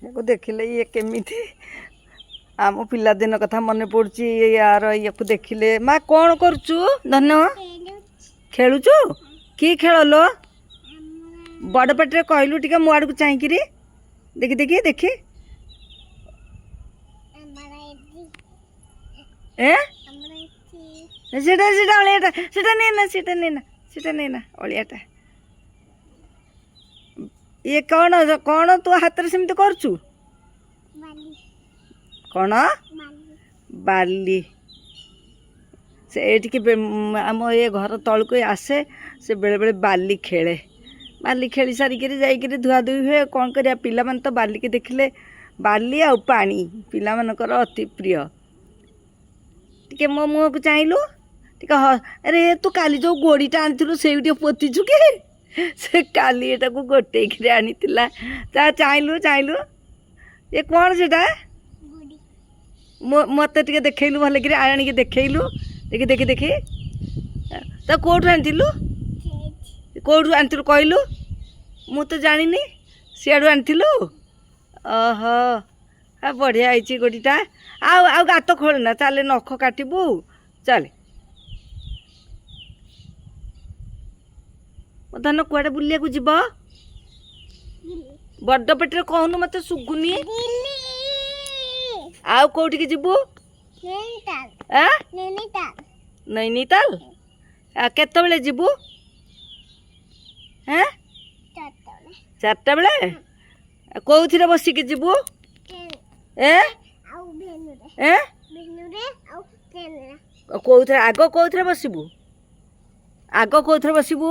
याको देखिले ये केमिति आम पिलादिन कथा मन पड़ुची यार याको देखिले माँ कौन करचु धन्य खेलुचु कि खेल लो बड़ पाटे कहलु टिके मो आड़ को चाहिए देखी देखी देखी ए सेटा सेटा अलियाटा सेटा नेना सेटा नेना सेटा नेना अलियाटा ये कौन कौन तू हाथ में सेमती करचु कौन बाली से आम ये घर तल को आसे से बेले बेले बाली खेले बाली खेली सारिक जाइए धुआ धुई हुए कौन करिया पिला मन तो बाली के देखिले बाली आ पानी पिला मनकर अति प्रिय टिके मो मुह को चाहिलु टिके अरे तू काली जो गोड़ीटा आनी से पोतीचु कि से काली एटा को गोटे आनी चाहिलु चाहिलु ये कौन से मत टे देखलु भल कि आनिक देखलु देखी देखी देखी तो कौटू आनिलु कौटू आनिलु कहलु मु तो जानी सियाड़ू आनिलु ओहो हाँ बढ़िया है गोटीटा आउ गात खोलना चले नख काटबू चले धन कुआडे बुलिया को जीव बड़ पेटे कहूनु मत सुगुनी आउ कौटिक जीवु नैनीताल केतबेले जीवु हैं 4टा बेले कौथिरे बसिक जीवु ए ए कौथिरे आग कौथिरे बसिबु आग कौथिरे बसिबु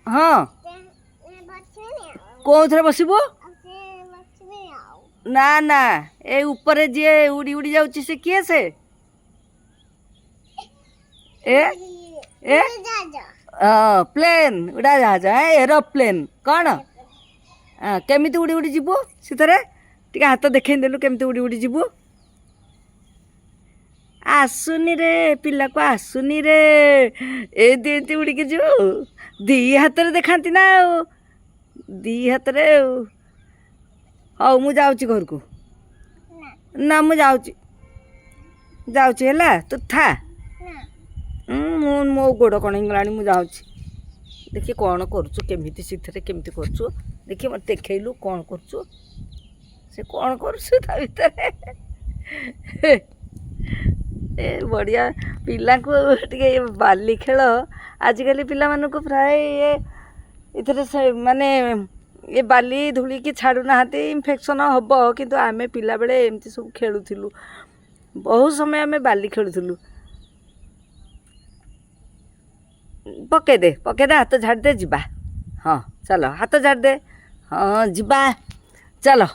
हाँ कौथिरे बसिबु ना ना ए ऊपर जी उड़ी उड़ी जाऊँ से किए से ए प्लेन उड़ा जहाज एरोप्लेन कौन केमिति उड़ी उड़ी जीवु सीथरे टिके हाथ देखई देलु केमिति उड़ी उड़ी जीवु आसुनी रे पिला को आसुनी रे ए दी उड़ी के जीवु दी हाथ रे देखांती ना दी हाथ रे हौ मु जाऊँगी घर को ना मु जाऊँगी है तू था मो गोड़ कण हिंगला मु जाऊँगी देखिए कौन करुचु केमिति सीथरे केमिति करचु देखिए मत देखलु कौन करचु से कौन करचु ता भीतर ए बढ़िया पिला को टिके बाली खेल आजिकल पिला मानक प्राय ये इथरे माने ये बाली धूली की छाड़ू ना इन्फेक्शन हम किंतु आमे पिला बेले एमती सब खेलुथिलु बहुत समय आमे बाली खेलुथिलु पके दे हाथ झाड़ दे जिबा हाँ चलो हाथ झाड़ दे हाँ जिबा चलो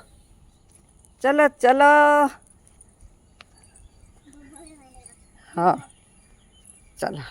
चलो चलो हाँ चलो